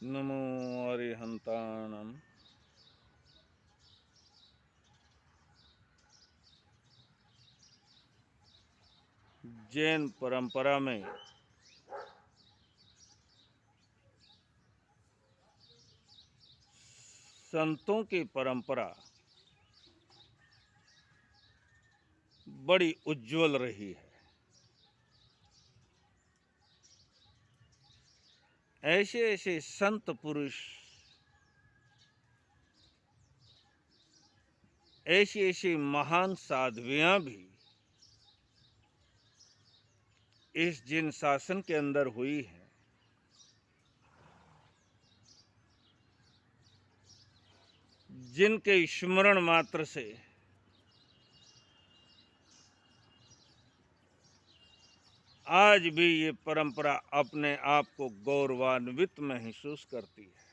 नमो अरिहंताणम। जैन परंपरा में संतों की परंपरा बड़ी उज्जवल रही है। ऐसे ऐसे संत पुरुष, ऐसी ऐसी महान साध्वियां भी इस जिन शासन के अंदर हुई है, जिनके स्मरण मात्र से आज भी ये परंपरा अपने आप को गौरवान्वित महसूस करती है।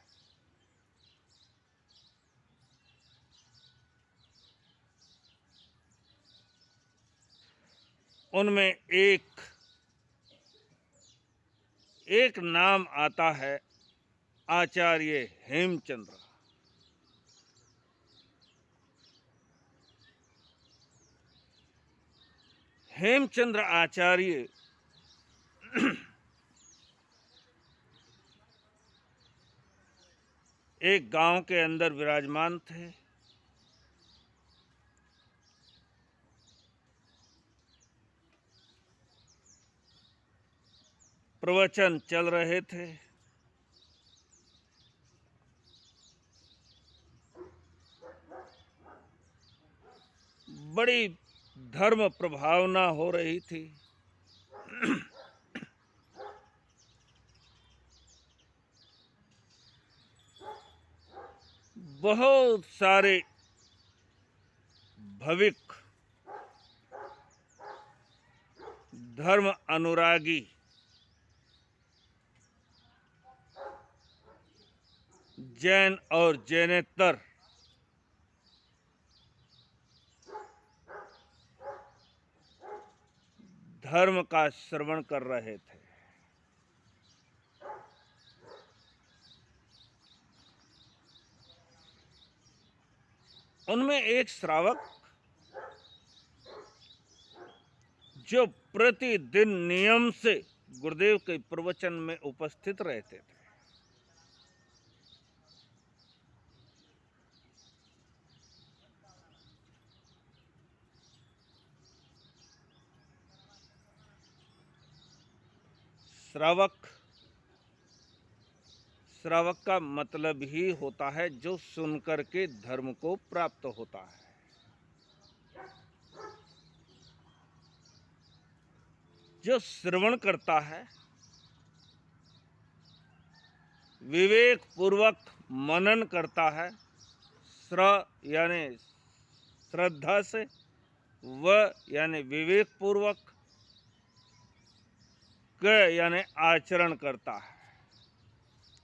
उनमें एक नाम आता है, आचार्य हेमचंद्र। हेमचंद्र आचार्य एक गांव के अंदर विराजमान थे। प्रवचन चल रहे थे। बड़ी धर्म प्रभावना हो रही थी। बहुत सारे भविक, धर्म अनुरागी, जैन और जैनेतर धर्म का श्रवण कर रहे थे। उनमें एक श्रावक, जो प्रतिदिन नियम से गुरुदेव के प्रवचन में उपस्थित रहते थे, श्रावक का मतलब ही होता है जो सुनकर के धर्म को प्राप्त होता है। जो श्रवण करता है, विवेक पूर्वक मनन करता है, यानी श्रद्धा से, व यानी विवेक पूर्वक, क यानी आचरण करता है,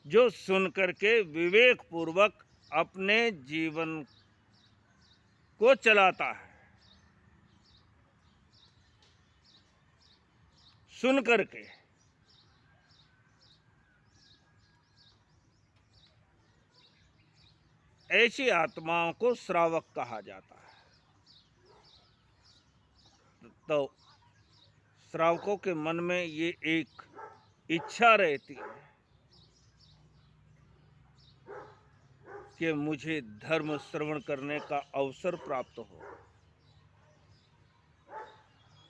जो सुनकर के विवेक पूर्वक अपने जीवन को चलाता है। सुन करके ऐसी आत्माओं को श्रावक कहा जाता है। तो श्रावकों के मन में ये एक इच्छा रहती है कि मुझे धर्म श्रवण करने का अवसर प्राप्त हो,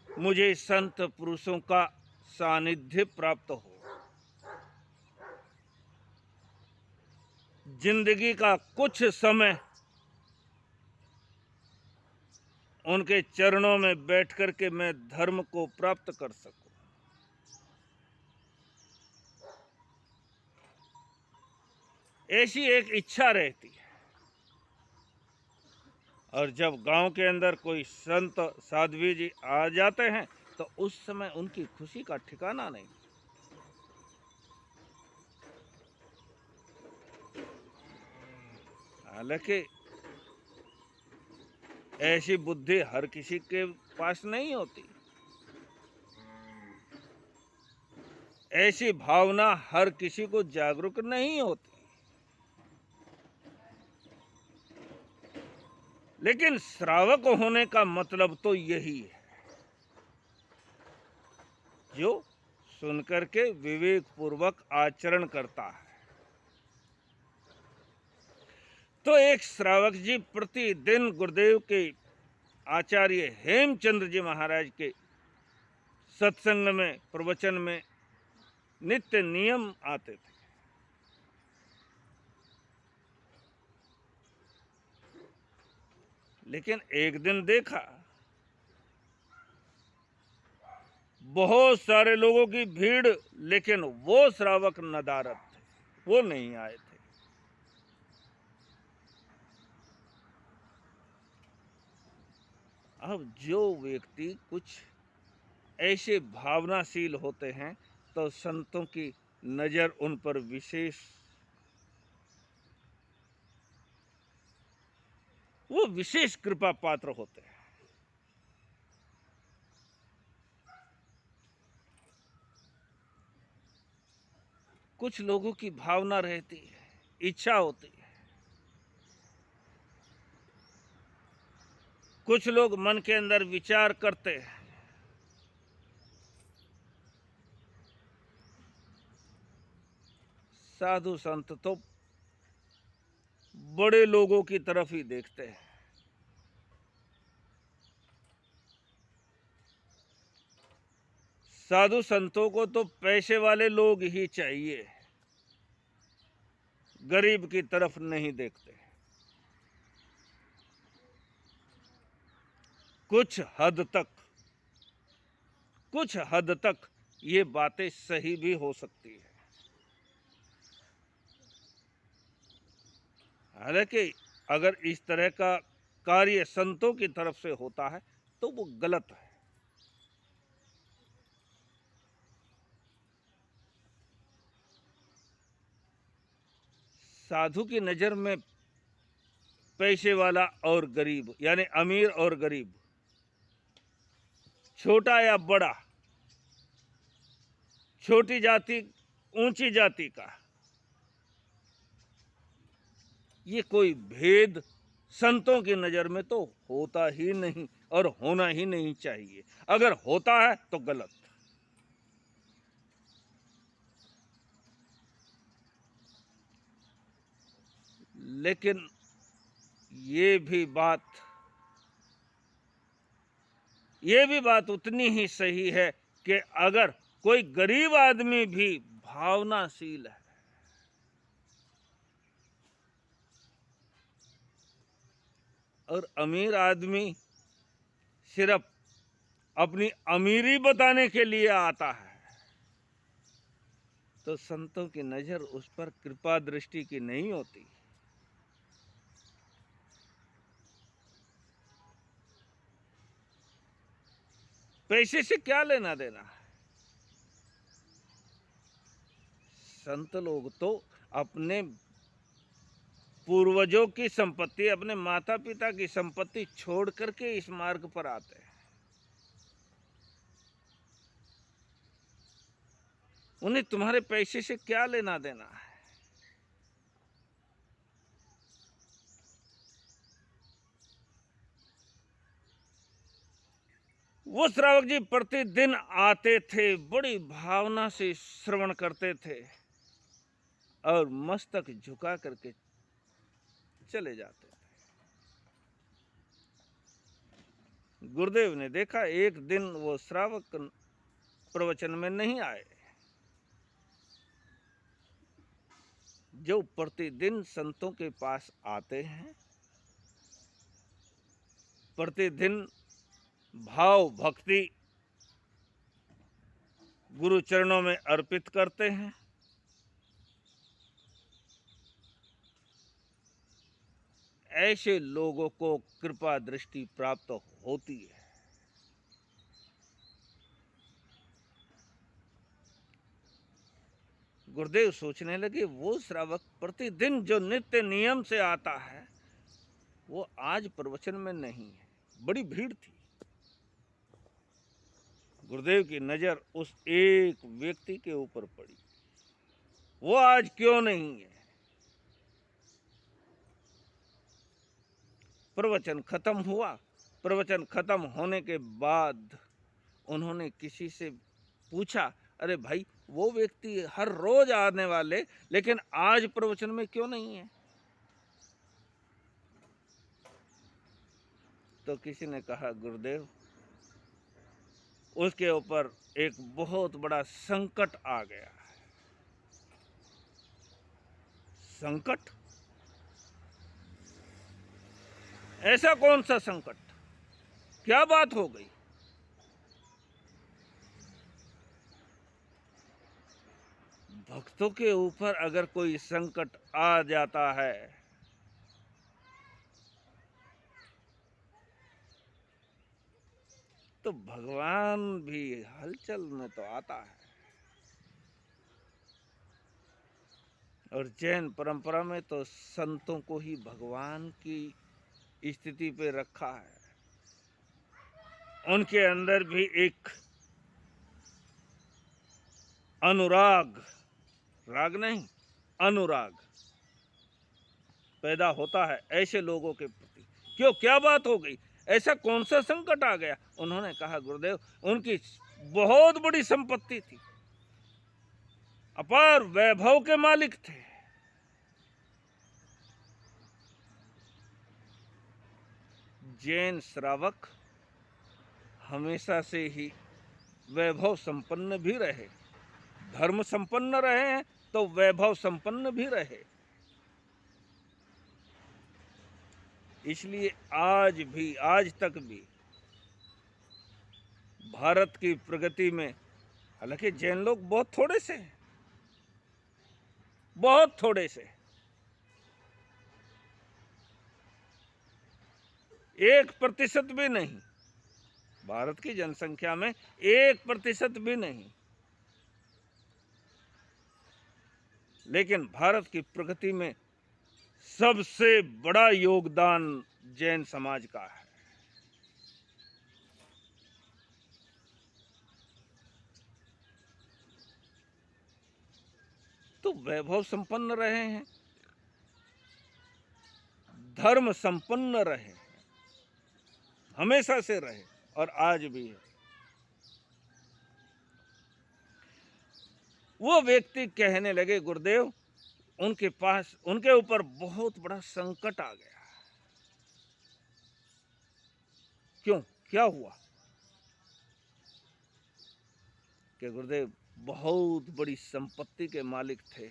मुझे संत पुरुषों का सानिध्य प्राप्त हो, जिंदगी का कुछ समय उनके चरणों में बैठ कर के मैं धर्म को प्राप्त कर सकूं। ऐसी एक इच्छा रहती है। और जब गांव के अंदर कोई संत साध्वी जी आ जाते हैं तो उस समय उनकी खुशी का ठिकाना नहीं। हालांकि ऐसी बुद्धि हर किसी के पास नहीं होती। ऐसी भावना हर किसी को जागरूक नहीं होती, लेकिन श्रावक होने का मतलब तो यही है, जो सुनकर के विवेक पूर्वक आचरण करता है। तो एक श्रावक जी प्रतिदिन गुरुदेव के आचार्य हेमचंद्र जी महाराज के सत्संग में, प्रवचन में नित्य नियम आते थे। लेकिन एक दिन देखा बहुत सारे लोगों की भीड़, लेकिन वो श्रावक नदारद थे, वो नहीं आए थे। अब जो व्यक्ति कुछ ऐसे भावनाशील होते हैं तो संतों की नजर उन पर विशेष, वो विशेष कृपा पात्र होते हैं। कुछ लोगों की भावना रहती है, इच्छा होती है। कुछ लोग मन के अंदर विचार करते हैं, साधु संत तो बड़े लोगों की तरफ ही देखते हैं। साधु संतों को तो पैसे वाले लोग ही चाहिए, गरीब की तरफ नहीं देखते। कुछ हद तक ये बातें सही भी हो सकती है। हालांकि अगर इस तरह का कार्य संतों की तरफ से होता है तो वो गलत है। साधु की नजर में पैसे वाला और गरीब, यानी अमीर और गरीब, छोटा या बड़ा, छोटी जाति ऊंची जाति का, ये कोई भेद संतों की नजर में तो होता ही नहीं और होना ही नहीं चाहिए। अगर होता है तो गलत। लेकिन ये भी बात उतनी ही सही है कि अगर कोई गरीब आदमी भी भावनाशील है और अमीर आदमी सिर्फ अपनी अमीरी बताने के लिए आता है, तो संतों की नजर उस पर कृपा दृष्टि की नहीं होती। पैसे से क्या लेना देना है? संत लोग तो अपने पूर्वजों की संपत्ति, अपने माता पिता की संपत्ति छोड़ करके इस मार्ग पर आते हैं। उन्हें तुम्हारे पैसे से क्या लेना देना है? वो श्रावक जी प्रतिदिन आते थे, बड़ी भावना से श्रवण करते थे और मस्तक झुका करके चले जाते थे। गुरुदेव ने देखा एक दिन वो श्रावक प्रवचन में नहीं आए, जो प्रतिदिन संतों के पास आते हैं, प्रतिदिन भाव भक्ति गुरु चरणों में अर्पित करते हैं। ऐसे लोगों को कृपा दृष्टि प्राप्त होती है। गुरुदेव सोचने लगे, वो श्रावक प्रतिदिन जो नित्य नियम से आता है वो आज प्रवचन में नहीं है। बड़ी भीड़ थी, गुरुदेव की नजर उस एक व्यक्ति के ऊपर पड़ी। वो आज क्यों नहीं है। प्रवचन खत्म हुआ। प्रवचन खत्म होने के बाद उन्होंने किसी से पूछा, अरे भाई वो व्यक्ति हर रोज आने वाले, लेकिन आज प्रवचन में क्यों नहीं है। तो किसी ने कहा, गुरुदेव उसके ऊपर एक बहुत बड़ा संकट आ गया है। संकट? ऐसा कौन सा संकट? क्या बात हो गई? भक्तों के ऊपर अगर कोई संकट आ जाता है तो भगवान भी हलचल में तो आता है। और जैन परंपरा में तो संतों को ही भगवान की स्थिति पे रखा है। उनके अंदर भी एक अनुराग, राग नहीं, अनुराग पैदा होता है ऐसे लोगों के प्रति। क्यों, क्या बात हो गई? ऐसा कौन सा संकट आ गया? उन्होंने कहा, गुरुदेव उनकी बहुत बड़ी संपत्ति थी, अपार वैभव के मालिक थे। जैन श्रावक हमेशा से ही वैभव संपन्न भी रहे, धर्म संपन्न रहे हैं तो वैभव संपन्न भी रहे। इसलिए आज तक भी भारत की प्रगति में, हालांकि जैन लोग बहुत थोड़े से हैं, बहुत थोड़े से, 1% भी नहीं, भारत की जनसंख्या में 1% भी नहीं, लेकिन भारत की प्रगति में सबसे बड़ा योगदान जैन समाज का है। तो वैभव संपन्न रहे हैं, धर्म संपन्न रहे, हमेशा से रहे और आज भी है। वो व्यक्ति कहने लगे, गुरुदेव उनके ऊपर बहुत बड़ा संकट आ गया। क्यों, क्या हुआ? कि गुरुदेव बहुत बड़ी संपत्ति के मालिक थे,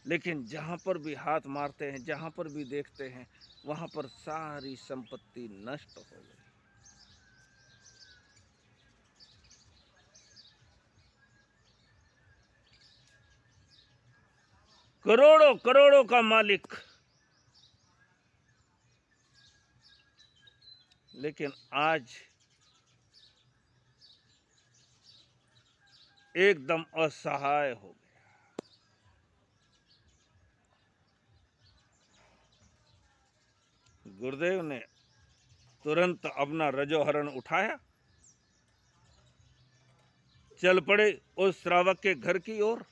लेकिन जहां पर भी हाथ मारते हैं, जहां पर भी देखते हैं, वहां पर सारी संपत्ति नष्ट हो गई। करोड़ों करोड़ों का मालिक, लेकिन आज एकदम असहाय हो गया। गुरुदेव ने तुरंत अपना रजोहरण उठाया, चल पड़े उस श्रावक के घर की ओर।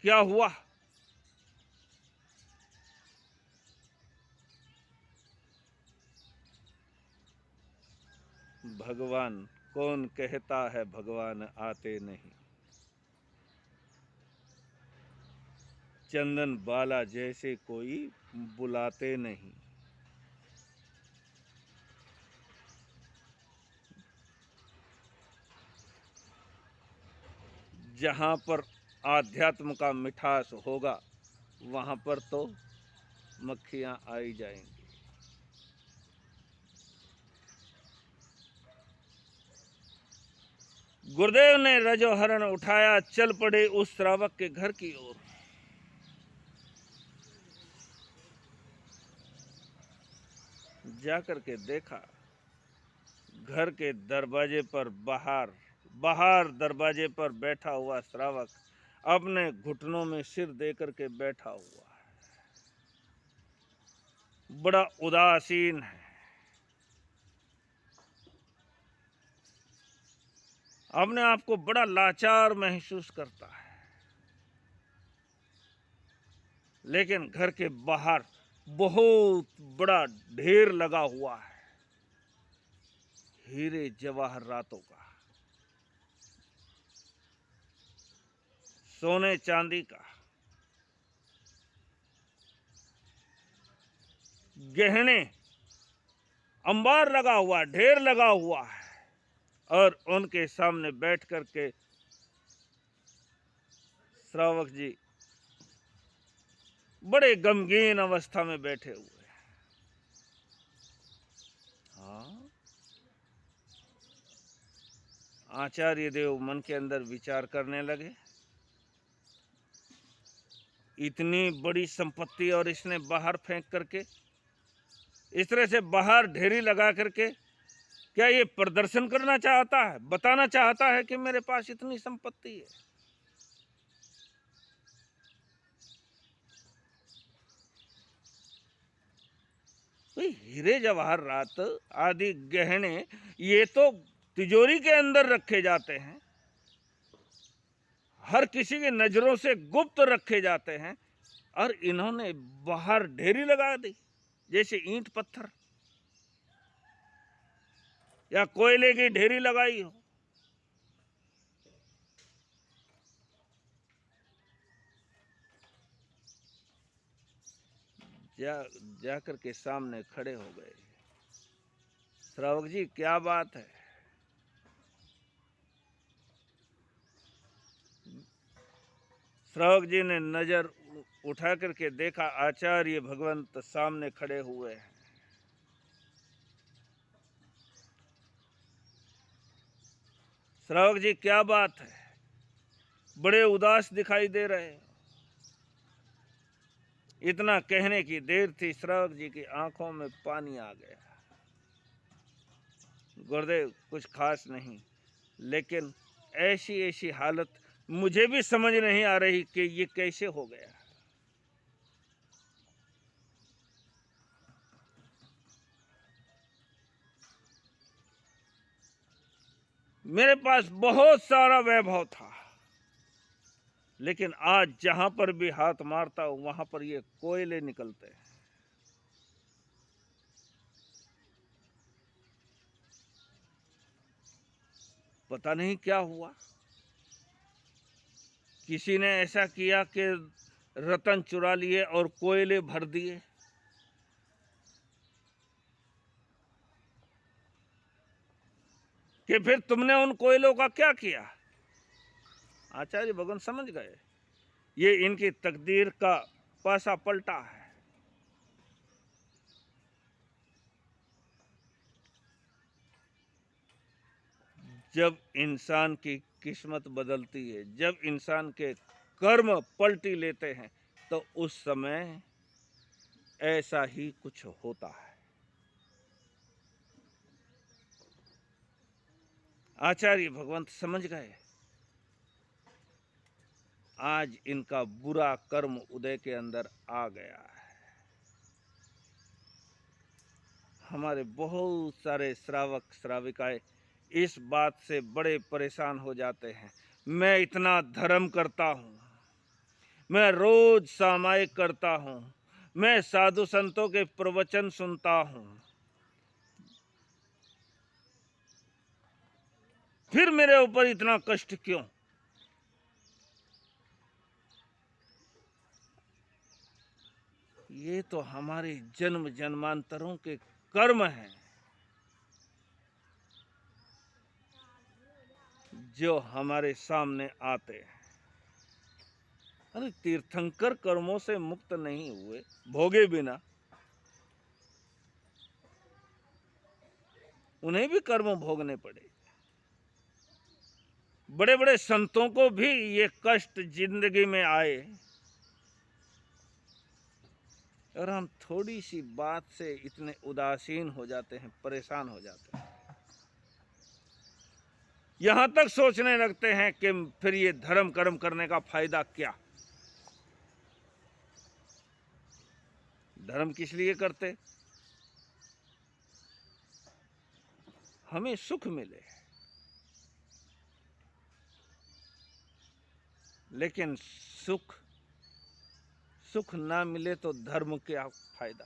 क्या हुआ? भगवान, कौन कहता है भगवान आते नहीं। चंदन बाला जैसे कोई बुलाते नहीं। जहां पर आध्यात्म का मिठास होगा वहां पर तो मक्खियां आई जाएंगी। गुरुदेव ने रजोहरण उठाया, चल पड़े उस श्रावक के घर की ओर। जाकर के देखा, घर के दरवाजे पर बाहर दरवाजे पर बैठा हुआ श्रावक अपने घुटनों में सिर देकर के बैठा हुआ है, बड़ा उदासीन है। अपने आप को बड़ा लाचार महसूस करता है, लेकिन घर के बाहर बहुत बड़ा ढेर लगा हुआ है हीरे जवाहरातों का, सोने चांदी का, गहने, अंबार लगा हुआ, ढेर लगा हुआ है। और उनके सामने बैठ करके श्रावक जी बड़े गमगीन अवस्था में बैठे हुए हैं। हाँ, आचार्य देव मन के अंदर विचार करने लगे, इतनी बड़ी संपत्ति और इसने बाहर फेंक करके, इस तरह से बाहर ढेरी लगा करके, क्या ये प्रदर्शन करना चाहता है, बताना चाहता है कि मेरे पास इतनी संपत्ति है? तो हीरे जवाहरात आदि गहने ये तो तिजोरी के अंदर रखे जाते हैं, हर किसी की नजरों से गुप्त रखे जाते हैं, और इन्होंने बाहर ढेरी लगा दी जैसे ईंट पत्थर या कोयले की ढेरी लगाई हो। जाकर के सामने खड़े हो गए। श्रावक जी, क्या बात है? श्रावक जी ने नजर उठा करके देखा, आचार्य भगवंत सामने खड़े हुए हैं। श्रावक जी, क्या बात है? बड़े उदास दिखाई दे रहे हो। इतना कहने की देर थी, श्रावक जी की आंखों में पानी आ गया। गुरुदेव, कुछ खास नहीं, लेकिन ऐसी ऐसी हालत मुझे भी समझ नहीं आ रही कि ये कैसे हो गया। मेरे पास बहुत सारा वैभव था, लेकिन आज जहां पर भी हाथ मारता हूं वहां पर ये कोयले निकलते हैं। पता नहीं क्या हुआ, किसी ने ऐसा किया कि रतन चुरा लिए और कोयले भर दिए। कि फिर तुमने उन कोयलों का क्या किया? आचार्य भगवान समझ गए, ये इनकी तकदीर का पासा पलटा है। जब इंसान की किस्मत बदलती है, जब इंसान के कर्म पलटी लेते हैं, तो उस समय ऐसा ही कुछ होता है। आचार्य भगवंत समझ गए, आज इनका बुरा कर्म उदय के अंदर आ गया है। हमारे बहुत सारे श्रावक श्राविकाएं इस बात से बड़े परेशान हो जाते हैं। मैं इतना धर्म करता हूँ, मैं रोज सामायिक करता हूँ, मैं साधु संतों के प्रवचन सुनता हूँ, फिर मेरे ऊपर इतना कष्ट क्यों? ये तो हमारे जन्म जन्मांतरों के कर्म हैं, जो हमारे सामने आते हैं। अरे, तीर्थंकर कर्मों से मुक्त नहीं हुए, भोगे बिना, उन्हें भी कर्म भोगने पड़े। बड़े बड़े संतों को भी ये कष्ट जिंदगी में आए, और हम थोड़ी सी बात से इतने उदासीन हो जाते हैं, परेशान हो जाते हैं, यहां तक सोचने लगते हैं कि फिर ये धर्म कर्म करने का फायदा क्या? धर्म किस लिए करते? हमें सुख मिले, लेकिन सुख सुख ना मिले तो धर्म क्या फायदा।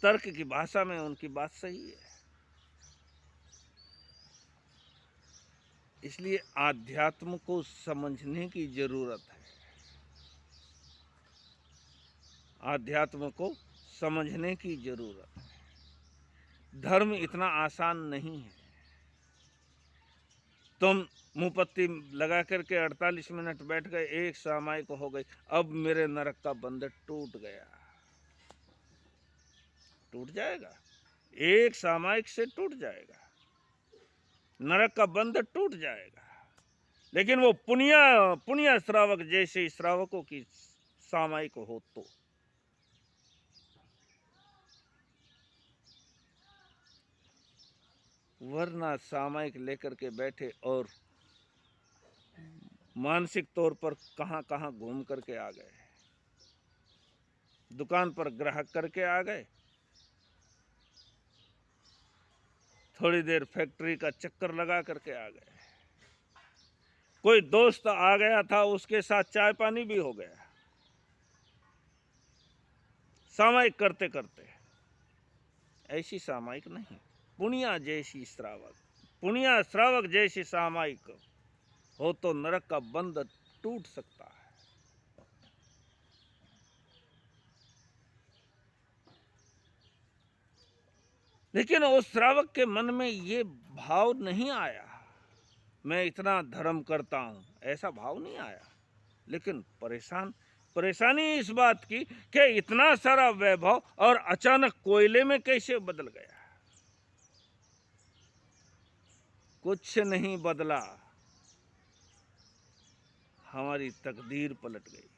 तर्क की भाषा में उनकी बात सही है। इसलिए आध्यात्म को समझने की जरूरत है। आध्यात्म को समझने की जरूरत है। धर्म इतना आसान नहीं है। तुम मुंहपत्ती लगा करके 48 मिनट बैठ गए, एक सामायिक हो गई, अब मेरे नरक का बंधन टूट गया। टूट जाएगा, एक सामायिक से टूट जाएगा, नरक का बंधन टूट जाएगा। लेकिन वो पुण्य श्रावक जैसे श्रावकों की सामायिक हो तो। वरना सामायिक लेकर के बैठे और मानसिक तौर पर कहां कहां घूम करके आ गए। दुकान पर ग्राहक करके आ गए, थोड़ी देर फैक्ट्री का चक्कर लगा करके आ गए, कोई दोस्त आ गया था उसके साथ चाय पानी भी हो गया। सामायिक करते करते, ऐसी सामायिक नहीं, पुण्य जैसी श्रावक, पुण्य श्रावक जैसी सामायिक हो तो नरक का बंध टूट सकता है। लेकिन उस श्रावक के मन में ये भाव नहीं आया, मैं इतना धर्म करता हूं, ऐसा भाव नहीं आया। लेकिन परेशानी इस बात की कि इतना सारा वैभव और अचानक कोयले में कैसे बदल गया। कुछ नहीं बदला, हमारी तकदीर पलट गई।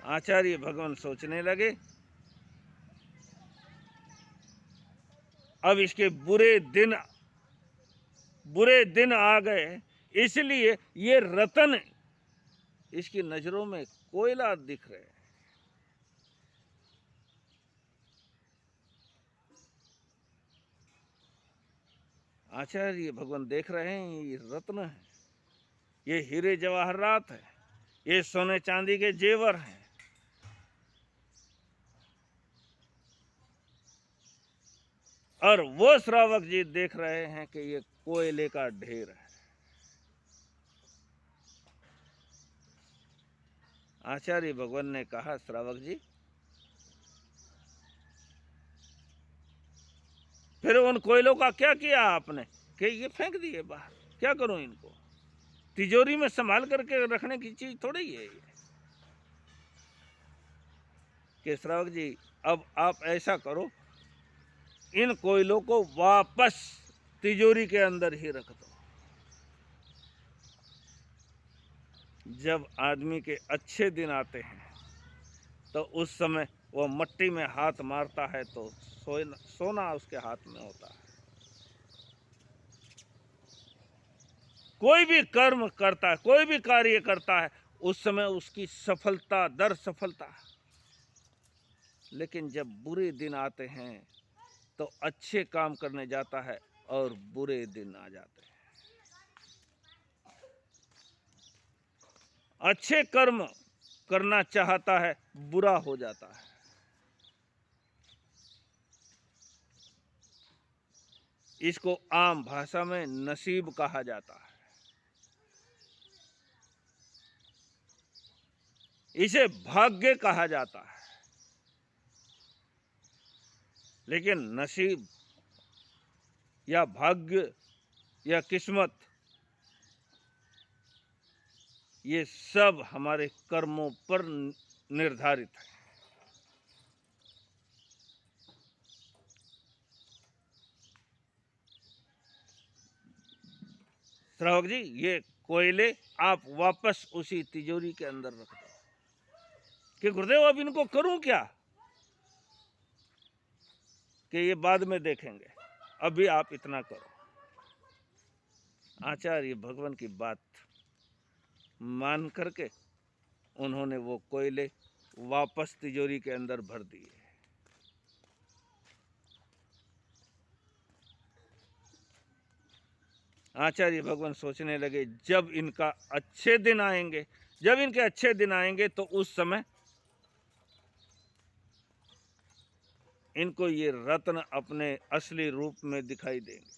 आचार्य भगवान सोचने लगे, अब इसके बुरे दिन आ गए, इसलिए ये रतन इसकी नजरों में कोयला दिख रहे हैं। आचार्य भगवान देख रहे हैं ये रत्न है, ये हीरे जवाहरात है, ये सोने चांदी के जेवर हैं। और वो श्रावक जी देख रहे हैं कि ये कोयले का ढेर है। आचार्य भगवान ने कहा, श्रावक जी, फिर उन कोयलों का क्या किया आपने? कि ये फेंक दिए बाहर, क्या करूं इनको? तिजोरी में संभाल करके रखने की चीज थोड़ी है ये। कि श्रावक जी, अब आप ऐसा करो, इन कोयलों को वापस तिजोरी के अंदर ही रख दो। जब आदमी के अच्छे दिन आते हैं तो उस समय वो मट्टी में हाथ मारता है तो सोना उसके हाथ में होता है। कोई भी कर्म करता है, कोई भी कार्य करता है, उस समय उसकी सफलता दर सफलता। लेकिन जब बुरे दिन आते हैं तो अच्छे काम करने जाता है और बुरे दिन आ जाते हैं। अच्छे कर्म करना चाहता है, बुरा हो जाता है। इसको आम भाषा में नसीब कहा जाता है। इसे भाग्य कहा जाता है। लेकिन नसीब या भाग्य या किस्मत, ये सब हमारे कर्मों पर निर्धारित है। श्रावक जी, ये कोयले आप वापस उसी तिजोरी के अंदर रख दो। कि गुरुदेव, अब इनको करूं क्या? कि ये बाद में देखेंगे, अभी आप इतना करो। आचार्य भगवान की बात मान करके उन्होंने वो कोयले वापस तिजोरी के अंदर भर दिए। आचार्य भगवान सोचने लगे जब इनका अच्छे दिन आएंगे, जब इनके अच्छे दिन आएंगे तो उस समय इनको ये रत्न अपने असली रूप में दिखाई देंगे।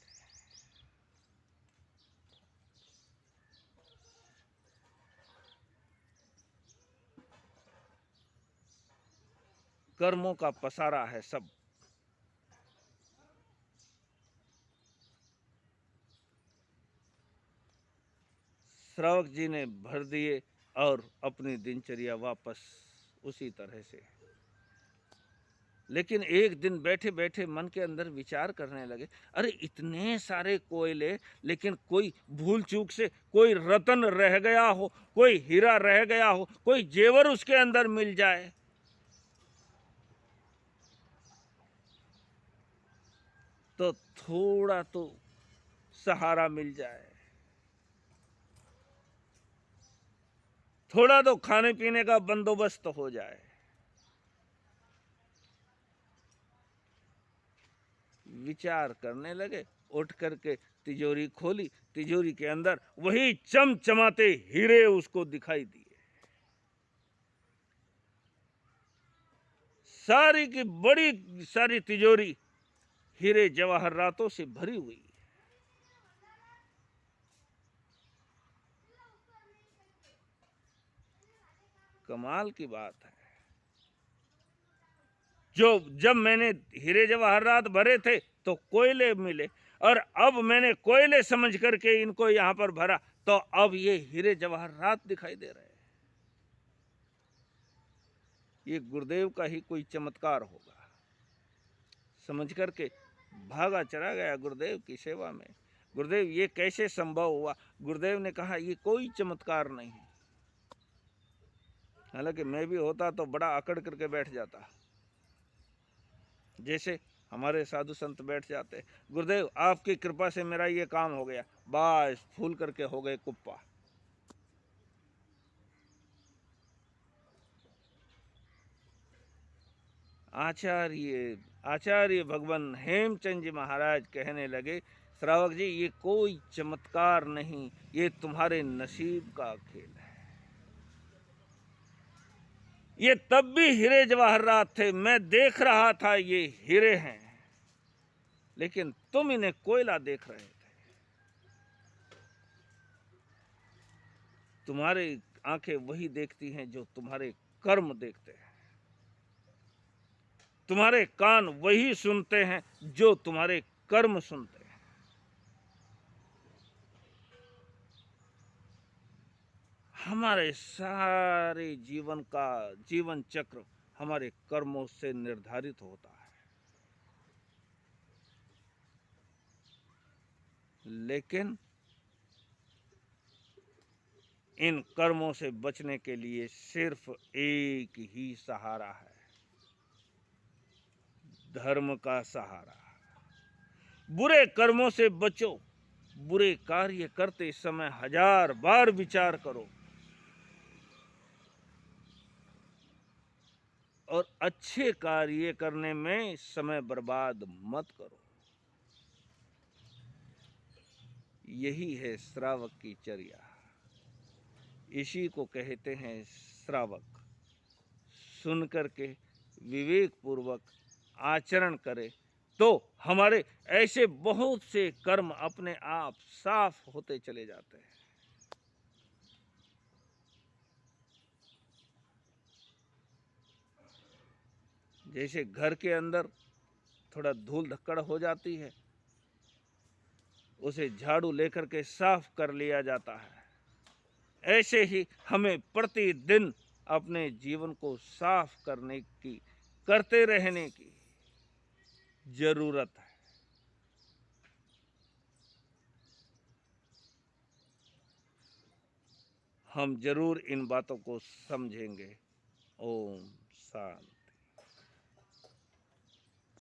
कर्मों का पसारा है सब। श्रावक जी ने भर दिए और अपनी दिनचर्या वापस उसी तरह से। लेकिन एक दिन बैठे बैठे मन के अंदर विचार करने लगे, अरे इतने सारे कोयले, लेकिन कोई भूल चूक से कोई रतन रह गया हो, कोई हीरा रह गया हो, कोई जेवर उसके अंदर मिल जाए तो थोड़ा तो सहारा मिल जाए, थोड़ा तो खाने पीने का बंदोबस्त हो जाए। विचार करने लगे, उठ करके तिजोरी खोली, तिजोरी के अंदर वही चमचमाते हीरे उसको दिखाई दिए। सारी की बड़ी सारी तिजोरी हीरे जवाहरातों से भरी हुई। कमाल की बात है। जो जब मैंने हीरे जवाहरात भरे थे तो कोयले मिले, और अब मैंने कोयले समझ करके इनको यहां पर भरा तो अब ये हीरे जवाहरात दिखाई दे रहे हैं। ये गुरुदेव का ही कोई चमत्कार होगा। समझ करके भागा चला गया गुरुदेव की सेवा में। गुरुदेव ये कैसे संभव हुआ? गुरुदेव ने कहा ये कोई चमत्कार नहीं। हालांकि मैं भी होता तो बड़ा अकड़ करके बैठ जाता, जैसे हमारे साधु संत बैठ जाते, गुरुदेव आपकी कृपा से मेरा ये काम हो गया, बस फूल करके हो गए कुप्पा। आचार्य भगवान हेमचंद जी महाराज कहने लगे, श्रावक जी ये कोई चमत्कार नहीं, ये तुम्हारे नसीब का खेल है। ये तब भी हीरे जवाहरात थे, मैं देख रहा था ये हीरे हैं, लेकिन तुम इन्हें कोयला देख रहे थे। तुम्हारी आंखें वही देखती हैं जो तुम्हारे कर्म देखते हैं, तुम्हारे कान वही सुनते हैं जो तुम्हारे कर्म सुनते हैं। हमारे सारे जीवन का जीवन चक्र हमारे कर्मों से निर्धारित होता है। लेकिन इन कर्मों से बचने के लिए सिर्फ एक ही सहारा है, धर्म का सहारा। बुरे कर्मों से बचो, बुरे कार्य करते समय 1000 बार विचार करो और अच्छे कार्य करने में समय बर्बाद मत करो। यही है श्रावक की चर्या, इसी को कहते हैं श्रावक। सुन करके विवेक पूर्वक आचरण करे तो हमारे ऐसे बहुत से कर्म अपने आप साफ होते चले जाते हैं। जैसे घर के अंदर थोड़ा धूल धक्कड़ हो जाती है, उसे झाड़ू लेकर के साफ कर लिया जाता है, ऐसे ही हमें प्रतिदिन अपने जीवन को साफ करने की, करते रहने की जरूरत है। हम जरूर इन बातों को समझेंगे। ओम शांति।